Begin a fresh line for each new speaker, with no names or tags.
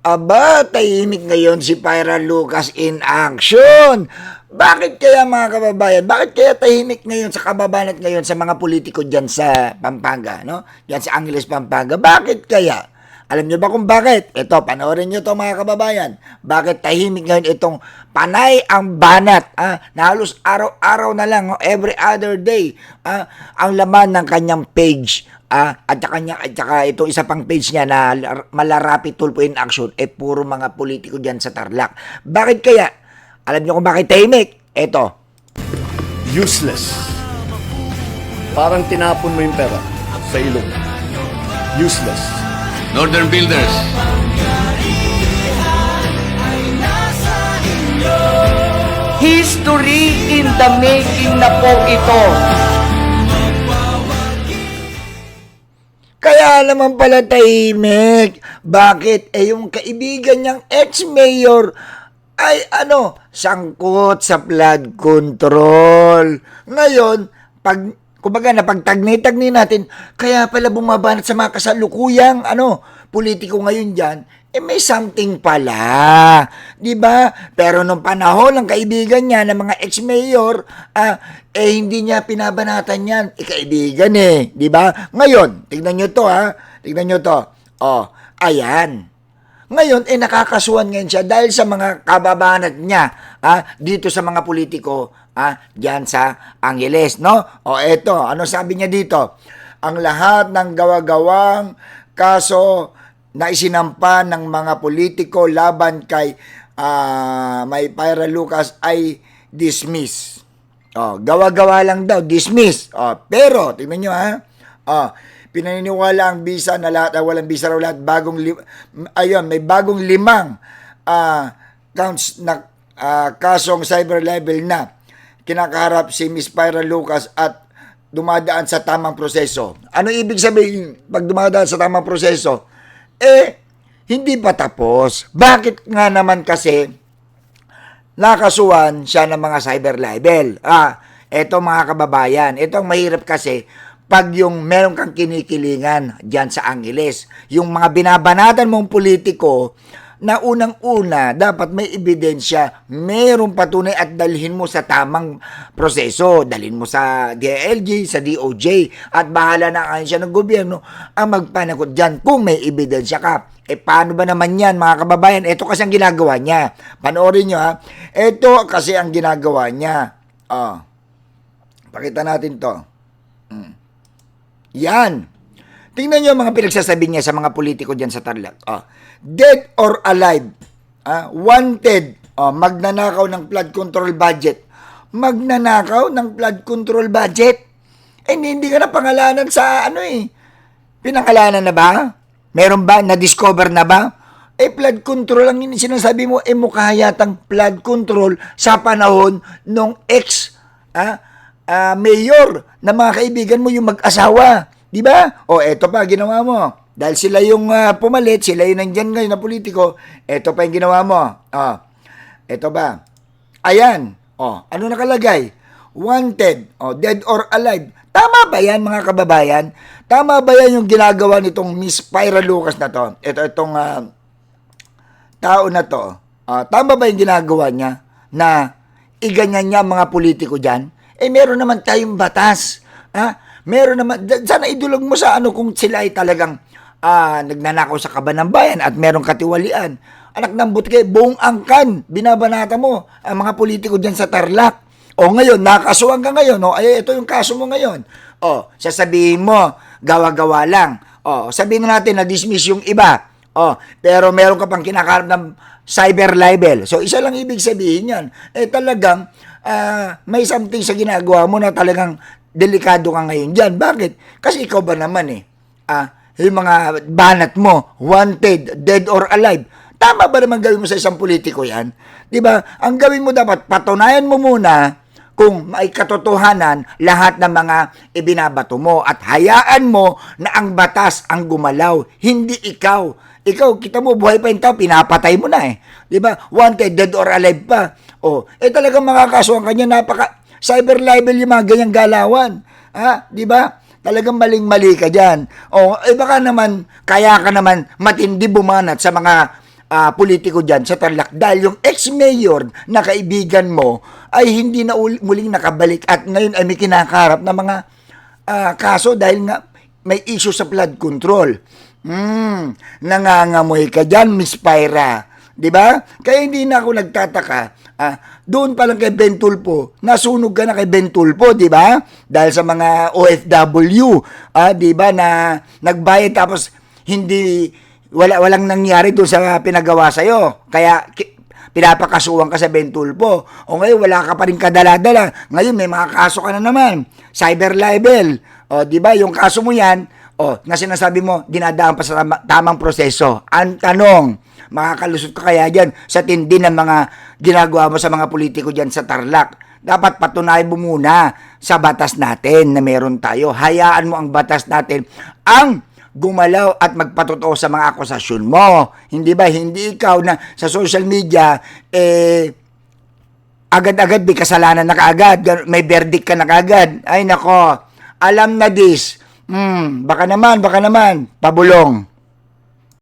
Aba, tahimik ngayon si Pyra Lucas in action. Bakit kaya mga kababayan? Bakit kaya tahimik ngayon sa kababayan at ngayon sa mga politiko dyan sa Pampanga, no? Dyan sa Angeles, Pampanga. Bakit kaya? Alam niyo ba kung bakit? Ito, panoorin niyo to mga kababayan. Bakit tahimik ngayon itong Panay ang Banat? Na halos araw-araw na lang, every other day, ang laman ng kanyang page. At saka itong isa pang page niya na Malarapi Tulfo in Action, puro mga politiko dyan sa Tarlac. Bakit kaya? Alam niyo kung bakit tahimik? Ito.
Useless. Parang tinapon mo yung pera sa ilong. Useless.
Northern Builders.
History in the making na po ito.
Kaya naman pala tahimik. Bakit? Yung kaibigan niyang ex-mayor ay sangkot sa flood control. Ngayon, kumbaga napagtagnay-tagnay natin, kaya pala bumabanat sa mga kasalukuyang politiko ngayon dyan, may something pala. Diba? Pero nung panahon ng kaibigan niya, ng mga ex-mayor, hindi niya pinabanatan yan. Kaibigan Diba? Ngayon, tignan nyo to Tignan nyo to. Ayan. Ngayon, nakakasuhan ngayon siya dahil sa mga kababanat niya dito sa mga politiko diyan sa Angeles, no? Eto, ano sabi niya dito? Ang lahat ng gawa-gawang kaso na isinampa ng mga politiko laban kay may Pyra Lucas ay dismiss. Gawa-gawa lang daw, dismiss. Pero, tingnan nyo pinaniniwala ang bisa na lahat, walang bisa raw lahat, may bagong 5 counts na kasong cyber libel na kinakaharap si Miss Pyra Lucas at dumadaan sa tamang proseso. Ano ibig sabihin pag dumadaan sa tamang proseso? Hindi pa tapos. Bakit nga naman kasi nakasuhan siya ng mga cyber libel? Eto mga kababayan, ito ang mahirap kasi pag yung meron kang kinikilingan dyan sa Angeles, yung mga binabanatan mong politiko, na unang-una, dapat may ebidensya, mayroong patunay at dalhin mo sa tamang proseso. Dalhin mo sa DILG, sa DOJ, at bahala na ang siya ng gobyerno ang magpanakot dyan kung may ebidensya ka. Paano ba naman yan, mga kababayan? Ito kasi ang ginagawa niya. Panoorin nyo, Ito kasi ang ginagawa niya. Pakita natin to. Yan. Tingnan nyo mga pinagsasabi niya sa mga politiko dyan sa Tarlac. Dead or alive. Wanted. Magnanakaw ng flood control budget. Magnanakaw ng flood control budget? Hindi ka na pangalanan sa Pinangalanan na ba? Meron ba? Na-discover na ba? Flood control ang sinasabi mo, mukha yatang flood control sa panahon nung mayor na mga kaibigan mo yung mag-asawa. Di ba? Eto pa, ginawa mo. Dahil sila yung pumalit, sila yung nandyan ngayon na politiko, eto pa yung ginawa mo. Eto ba? Ayan. Ano nakalagay? Wanted. Dead or alive. Tama ba yan, mga kababayan? Tama ba yan yung ginagawa nitong Miss Pyra Lucas na to? Itong tao na to. Tama ba yung ginagawa niya na iganyan niya mga politiko dyan? Meron naman tayong batas. Meron naman, sana idulog mo sa kung sila ay talagang nagnanakaw sa kaban ng bayan at merong katiwalian. Anak ng butke, buong angkan, binabanata mo ang mga politiko dyan sa Tarlac. Ngayon, nakasuhan ka ngayon. Ito yung kaso mo ngayon. Sasabihin mo, gawa-gawa lang. Sabihin natin na dismiss yung iba. Pero meron ka pang kinakaharap ng cyber libel. So, isa lang ibig sabihin yan. Talagang, may something sa ginagawa mo na talagang delikado ka ngayon dyan. Bakit? Kasi ikaw ba naman yung mga banat mo, wanted, dead or alive, tama ba naman gawin mo sa isang politiko yan? Diba? Ang gawin mo dapat, patunayan mo muna kung may katotohanan lahat ng mga ibinabato mo at hayaan mo na ang batas ang gumalaw, hindi ikaw. Ikaw, kita mo, buhay pa yung tao, pinapatay mo na Diba? Wanted, dead or alive pa. Talagang makakasuhan kanya, cyber libel yung mga ganyang galawan. Diba? Talagang maling-mali ka dyan. Baka naman, kaya ka naman matindi bumanat sa mga politiko dyan sa Tarlac dahil yung ex-mayor na kaibigan mo ay hindi na muling nakabalik at ngayon ay may kinakaharap na mga kaso dahil nga may issue sa flood control. Nangangamoy ka dyan, Miss Pyra. Diba? Kaya hindi na ako nagtataka. Doon pa lang kay Ben Tulfo, nasunog ka na kay Ben Tulfo, di ba? Dahil sa mga OFW, di ba, na nagbayad tapos walang nangyari doon sa pinagawa sa'yo. Kaya pinapakasuhan ka sa Ben Tulfo. O ngayon, wala ka pa rin kadala-dala. Ngayon, may mga kaso ka na naman. Cyber libel. O, di ba, yung kaso mo yan, na sinasabi mo, dinadaan pa sa tamang proseso. Ang tanong, makakalusot ka kaya dyan sa tindi ng mga ginagawa mo sa mga politiko dyan sa Tarlac. Dapat patunayan mo muna sa batas natin na meron tayo. Hayaan mo ang batas natin ang gumalaw at magpatotoo sa mga akusasyon mo. Hindi ba? Hindi ikaw na sa social media, agad-agad may kasalanan na kaagad, may verdict ka na kaagad. Ay nako, alam na this. Baka naman, pabulong.